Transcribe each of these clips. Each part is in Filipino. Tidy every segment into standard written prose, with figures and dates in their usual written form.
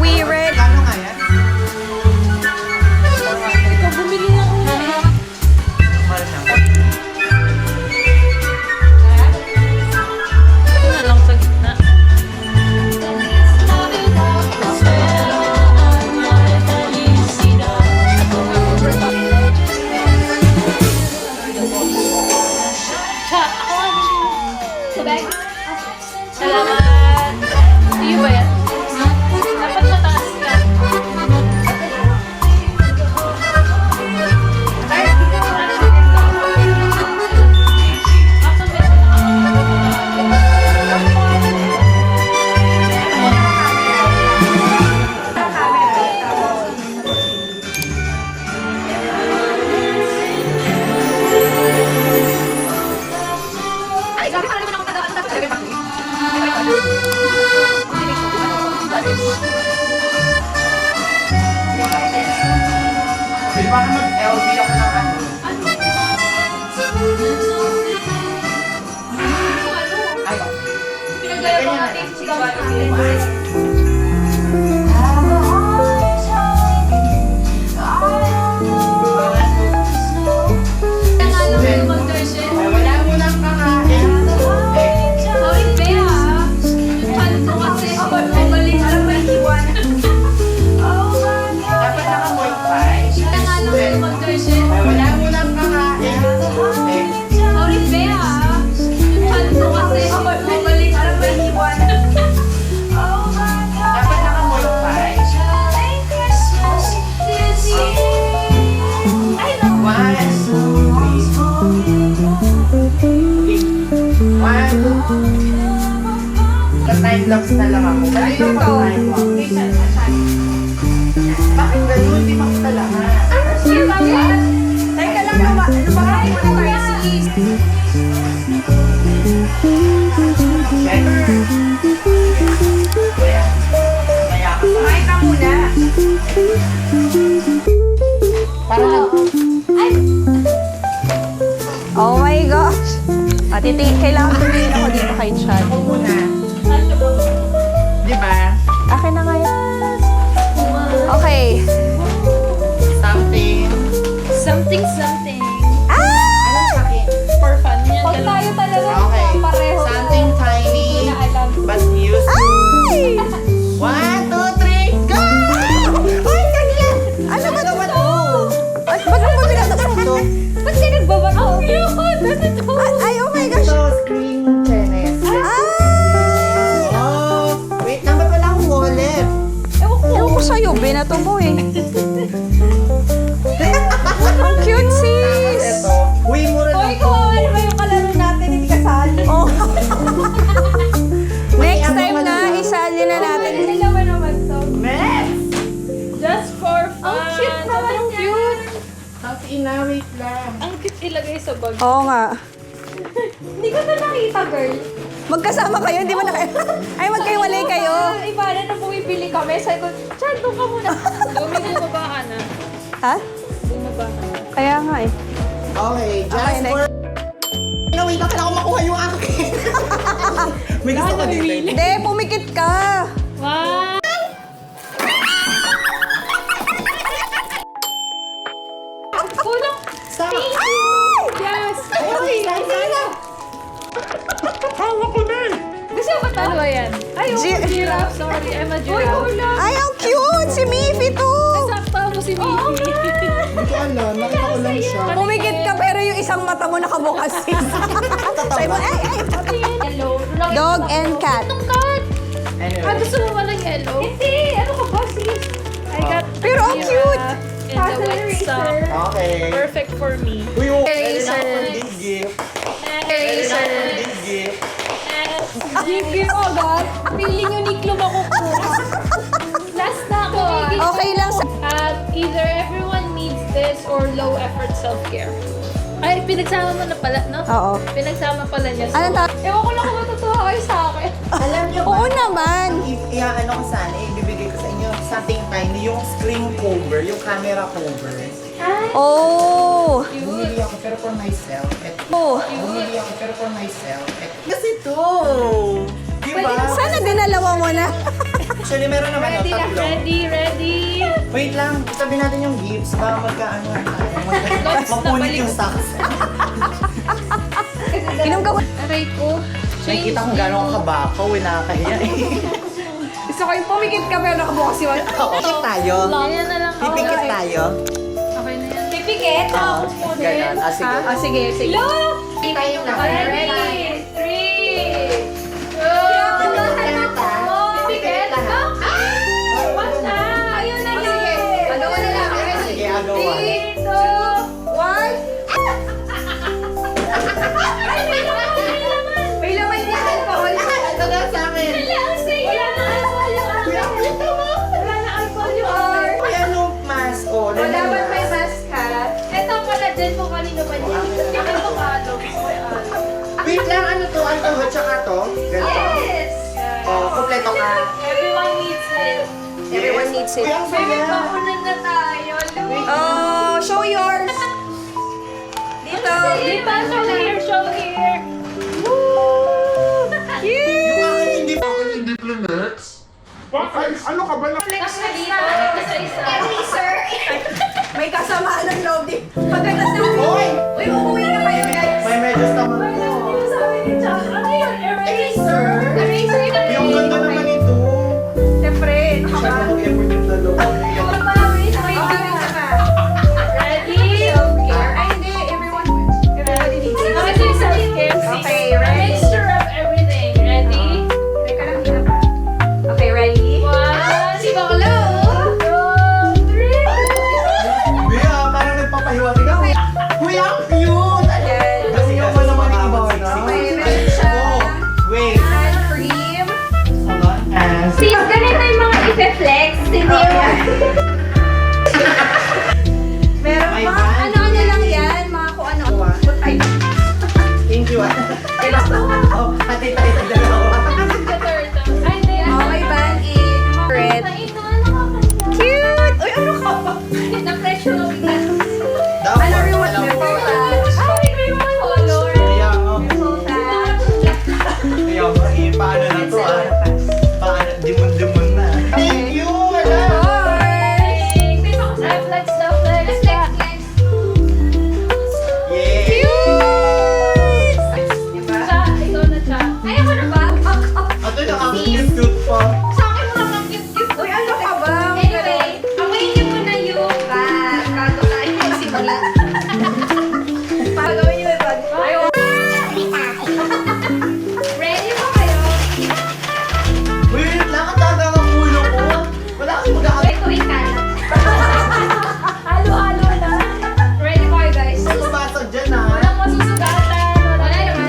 we ready? Kano nga yan? Ikaw bumili ng una eh. Mahal na. Ito na lang sa gitna. Salamat! Iyo ba yan? Dapat mataas ka. Pwede ba mag-LB ako ng ano? Ay, Pinaglayo ko natin si wala mo nang kakain. Sorry, Bea. Paano to kasi? Ako, bumalik. Parang may iwan. Dapat naka-point 5. Kaya nga lang mag-version. Wala mo nang kakain. Sorry, Bea. Paano to kasi? Ako, bumalik. Parang may iwan. Dapat naka-point 5. Ay, no. 1, 2, 3. 1. Ka-time lapse na lang ako. Ay, yung pag-time lapse. Bakit ganun? Hindi makita lahat. Teka lang naman. Ano ba kayo na tayo si Check. Kaya. Kaya ka sa Kumain ka muna. Para lang. Oh my gosh. Kailangan tumingin ako dito kay Chad. Ako muna. Di ba? Akin na ngayon. Okay. Something. Something. Ah! Anong sakin? For fun. Yan Pag tayo talaga Okay. pareho. Something tiny. na alam. But used to. Ay! 1, 2, 3, go! Ay, saglit! Ano ba to? At ba't mo ba pinagdasal to? Ba't ka nagbabato? Ay, oh my gosh! Ito, screen tennis. Ay! Oh, wait lang, ba't wala akong wallet? Ewan ko sa'yo, binato mo eh. Ang cute, sis! Ito. Uy, mura lang. Hoy, kung ano ba yung kalaro natin, hindi kasali. Oh. Next time na, isali na natin. Hindi naman to. Next! Just for fun. Ang cute naman Ang niya. cute. Ang ina, wait lang. Ang cute ilagay sa bag. Oo nga. Hindi ko na nakita, girl. Magkasama kayo, hindi mo na kayo. Ay, magkaiwalay kayo. Iba na bumibili kami. Sabi ko, Chad, doon ka muna. Bumaba ka na. Ha? Bumaba ka na. Kaya nga eh. Okay, just Okay, next. for... No, wait lang, kailangan ko makuha yung akin. May gusto ka dito. Hindi, pumikit ka. Wow! Kulang. Sa... Yes! Ay, sana. Hawak ko na eh. Gusto mo ba ba yan? Ay, oh, Gi- giraffe. Sorry, I'm a giraffe. Ay, ang cute! Si Miffy to! Nasakta mo si Miki. Hindi ko alam, nakita ko lang siya. Pumikit ka pero yung isang mata mo nakabukas, sis. Sabi mo, ay, ay. Yellow. Dog and cat. Anong cat? Anyway. Gusto mo ba ng yellow? Hindi! Ano ka ba, sis? I got Pero ang Mira cute. and the white sock. Okay. Perfect for me. Uy, oh, Eraser. kailangan ko ng gift. Eraser. Kailangan ko ng gift. Gigi mo agad. Feeling unique ako po. Last na ako. Okay lang sa... Either everyone needs this or low effort self-care. Ay, pinagsama mo na pala, no? Oo. Pinagsama pala niya. So, Anong tawag? ewan ko lang kung matutuwa kayo sa akin. Alam niyo ba? Oo naman. Ano ko sana, ibibigay ko sa inyo something tiny, yung screen cover, yung camera cover. Oh. Bumili ako pero for myself. Oh. Bumili ako pero for myself. Kasi to. Diba? Sana dinalawa mo na. Actually, meron naman Ready na, tatlo. Ready? Wait lang, sabihin natin yung gifts. Baka magkaano tayo. Lots na Mapunit balik. yung stocks. Inom ka ba? Aray ko. Nakikita kung gano'ng kabakaw, nakakahiya eh. Gusto ko yung pumikit ka pero nakabukas yung... Pipikit tayo. Ganyan na lang. Pipikit Okay. tayo. Okay na yan. Pipikit? Oo, ganyan. Ah, sige. Ah, sige, sige. Look! Kita yung Ready? 3, 2, Pipikit? Look! One na! Ayun na yun! Agawa na lang. Sige, agawa. 3, 2, 1. May laman niya alcohol. Ito na sa akin. Wala na alcohol yung Wala na alcohol yung Kaya nung mask, oh. O, dapat may mask ka. Ito pala dyan kung kanino ba dyan. Ito kalo. Wait lang, ano to? Alcohol tsaka to? Ganito. Yes! Oh, kompleto ka. Everyone needs it. Everyone needs it. Uy, ang Baby, saya. bakunan na tayo. Look. Oh, show yours. Dito. Di ba? Show here, show here. Yung akin hindi pa. Bakit? Ano ka ba na? Next na dito. Next na isa. May kasamaan ng loob din. Pagkatas na Hoy! Uy, uuwi na kayo, guys. May medyas naman Ay, po. ano sabi ni Chuck? Ano yun? Eraser. Eraser na Yung ganda naman ito. Siyempre, Siya na mag-effort yung dalawa. Ready? Ay, hindi. Everybody needs it. Okay, so self-care. Okay, A ready? mixture of everything. Ready? Teka lang, hindi na pa. Okay, ready? 1, Si Baklo. 2, 3. Kuya, parang nagpapahiwati ka. Kuya, ang cute! Yan. Kasi yung pa naman yung iba na. May meron siya. Oh, wait. Hand cream. Hold on. As. Sis, ganito yung mga i-flex. Hindi Meron May pa. band. Ano-ano lang yan. Mga kung ano. Ay, Thank you. Oh, ate tayo sa dalawa. Ay, hindi. oh, may band-aid. Red. Cute! Uy, ano ka ba? Na-pressure na bigla. Dapat. Ano reward alam mo? ko. Ay, may mga color. Kaya nga. Touch. Kaya nga, eh, paano na to ah? Paano? Dimon-dimon na. Thank you! Wala! Flex na flex. Yeah! Diba? Cha, ikaw na cha. Ay, ako na ba? Ito nakaka-cute pa. Sa akin mo naman cute-cute. Uy, ano ka ba? Anyway, awayin niyo muna yung Bag. Kato tayo. Si Bala. Pagawin niyo may bag. Ay, oh. ready ba kayo? Wait lang, ang taga ng ulo ko. Wala kang mag-aakit. Ito ikalat. Halo-halo na. Ready ba kayo guys? Sumasag dyan ah. Walang masusugatan. Wala naman.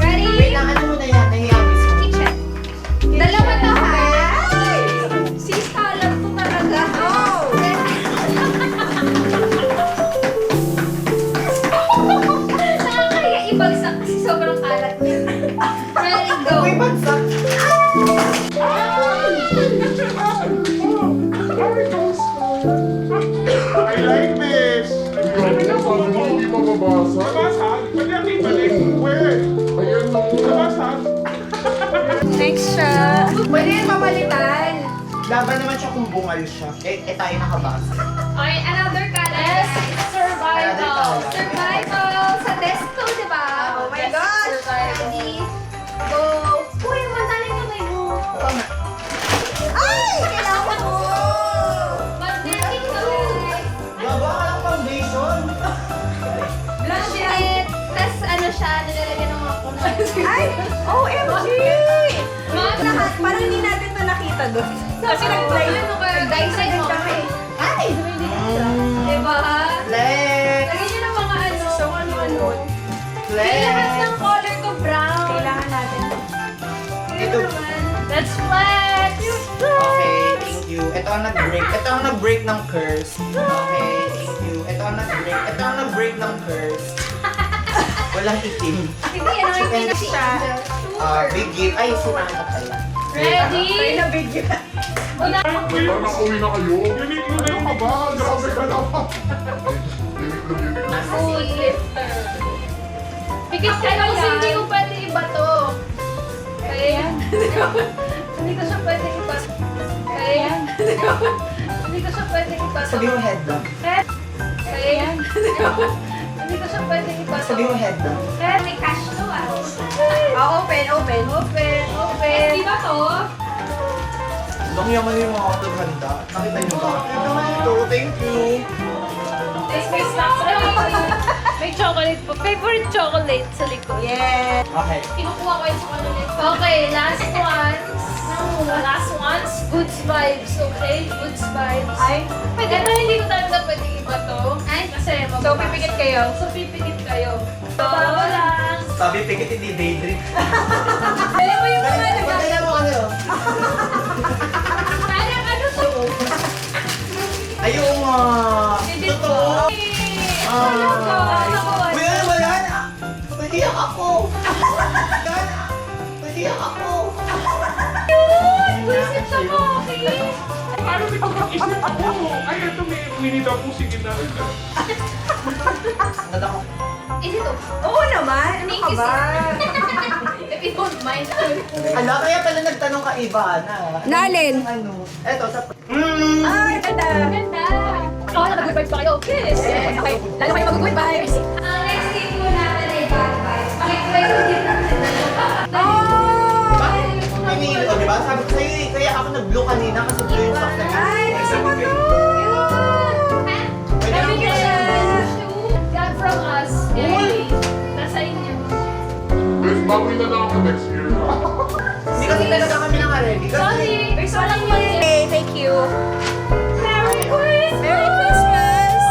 Ready? Wait lang, ano muna yan? Nahiyabis mo. Kitchen. Dalawa to ha. Sis, kalat to talaga. Oh. Nakakaya ibagsak kasi sobrang kalat niya. Ready, go. Uy, bagsak. I like this! Paano mo hindi mababasa? Nabasa? Pwede natin ibalik. Wait! Ayan mo. Nabasa? Next siya. Pwede yung mamalitan. Laban naman siya kung bungal siya. Eh tayo nakabasa. Okay, another kalat. Survival. Survival sa desk to, di ba? Oh my gosh. Ready? Go. Uy, madali na may mo. Ay! Kailangan mo! Magnetic to, guys. Baba ka ng foundation. Blanket. Tapos ano siya, nilalagyan ng mga puno. Ay! OMG! Mga Lahat, parang hindi natin to nakita doon. Kasi nag-live. Ano kayo? Guys, Agad kami. Ay! Diba? Flex! Lagyan nyo ng mga ano. So, ano-ano. May lahat Flex! ng color ko brown. Kailangan natin. Ito. Let's flex! Okay, thank you. Ito ang nag-break. Ito ang nag-break ng curse. Okay, thank you. Ito ang nag-break. Ito ang nag-break ng curse. Walang itim. Hindi, ano yung pinag siya? Big gift. Ay, sinabi ko pala. Ready? Ay, nabigyan. Una. Diba nakauwi na kayo? Uniqlo na yung kaba. Grabe ka naman. Full lifter. Pikit kayo kasi hindi ko pwede iba to. Kaya yan. Hindi ko siya pwede iba. Hindi ko siya pwedeng ipatong. Sabi mo head lang. Head. Okay. Hindi ko siya pwedeng ipatong. Sabi mo head lang. Head. May cash to Open. Open. Di ba to? Ang yaman yung mga auto handa. Nakita niyo ba? Ito naman ito. Thank you. May snacks. May chocolate po. Favorite chocolate sa likod. Yeah. Okay. Kinukuha ko yung chocolate. Okay, last ones. Goods vibes, okay? Goods vibes. Ay. Ito hindi ko talaga pwede iba to. Ay, kasi So, pipikit kayo. So, pipikit kayo. Bago lang. Sabi pikit hindi daydream. Alam mo yung mga nag- Pagkaya mo ano? Parang ano to? Ayun Hindi totoo. Talaga. Uy, ano ba yan? Naiyak ako. Yan. Naiyak ako. Buisit sa okay? Paano may pag-isip ako? Ay, ito may Winnie the Pooh. Sige na. Nadako. Is it okay? Oo naman. Ano ka ba? If you don't mind. Ala, kaya pala nagtanong ka iba na. Nalin. Ano? Eto, sa... Ay, ganda. Ganda. Oh, nag-good vibes pa kayo. Yes. Okay. Lalo kayo mag-good vibes. Ang next thing po natin ay bad vibes. Pakitry ko din natin. Bakit? Pinili ko, di ba? Sabi ko sa'yo eh. Kaya ako nag-blue kanina kasi blue yung soft na Ay, gusto ko to. Pwede lang Bigyan kita. siya. God from us. Yay. Nasa inyo. Bes, bawi na lang ako next year. Hindi kasi talaga kami naka-ready. Sorry. Walang yun. Okay, thank you. Merry Christmas! Merry Christmas!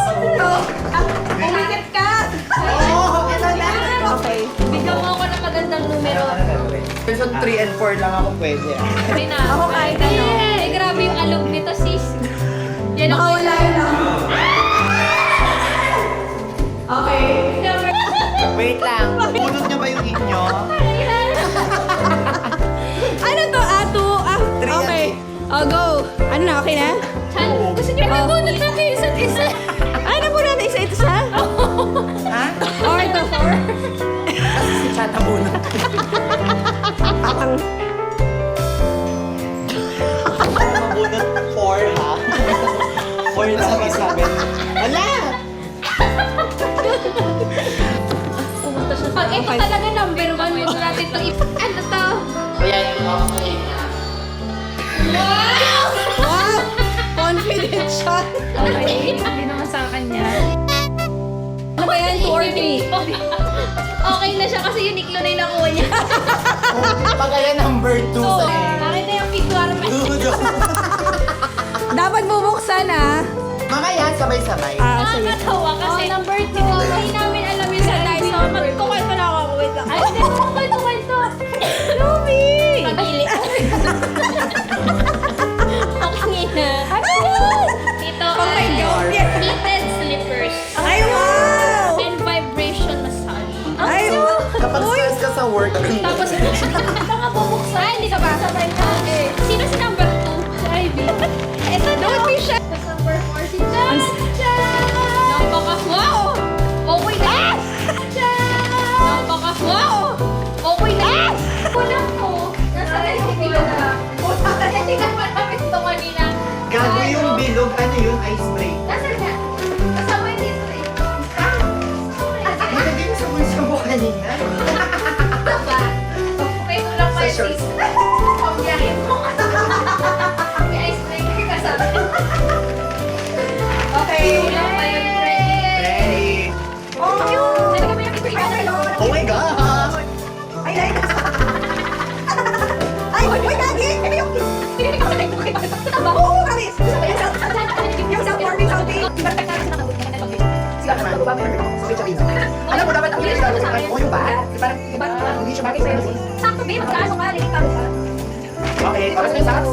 Umikat ka! Oo, ito na. Okay. Bigyan mo ako ng magandang numero. Person 3 and 4 lang ako pwede. Sabi na. Ako kahit ano. Eh, grabe yung alog nito, sis. Yan Baka ako. wala yun ah. Okay. Wait lang. Bunot niyo ba yung inyo? Ano to? Three Okay. Oh, go. Ano na? Okay na? Chan, gusto niyo na bunot natin isa't isa. Ano po natin? Isa-isa? Ha? Or ito? Kasi si Chata bunot. Ang... Mabunot 4 ha? 4 lang ang sabi. Wala! Pumunta siya. Pag ito talaga number 1, huwag natin ito ano to? Ayan, okay. Wow! Wow! Confidential. Okay, hindi naman sa kanya. Ano ba yan? 2 or 3? Okay na siya kasi Uniqlo na yung nakuha niya. Pag ayan number 2 So, sa akin na yung picture. Dapat bubuksan ah. Mamaya, sabay-sabay. Sige. Nakakatawa kasi number 2. Hindi namin alam yung sa live. So, magkukwento na ako. Wait lang. Ay, hindi. Kwento. Lumi! Pagili. Ang ina. Ano? Ito Oh my ay God. heated slippers. Ay, wow! And vibration massage. Ay, wow! Kapag stress ka sa work, Tapos, ito nga bubuksan. Hindi ka ba? Sabay na. Sino si number 2? Si Ivy. Ito na. Don't be shy. Tapos number 4 si Jan. Napaka-wow! Okay na. Napaka-wow! Okay na. Kulang ko. Nasa yung bilog na. Hindi ka malapit ito kanina. gago yung bilog, ano yun, ice break. Nasa na? Kasama yung history. Nilagay mo sa bulsa mo kanina. Diba? Okay, kulang pa Sa yung shorts. sis. Pagbiyahin mo. May ice cream ka kasama. Okay. Kulang pa yung friend. Ready? Oh, yun! Nalagay mo yung ice cream. Oh my God! Ay, ay! Ay, uy, Daddy! Ano yung... Oo, Karis! Yung self-warming something. Alam mo, dapat ang pinagagawa sa akin, yung ba? Parang, hindi siya bagay sa'yo. Sakto, babe. Magkaano ka? Lagi ka ba? Okay, oras na yung socks.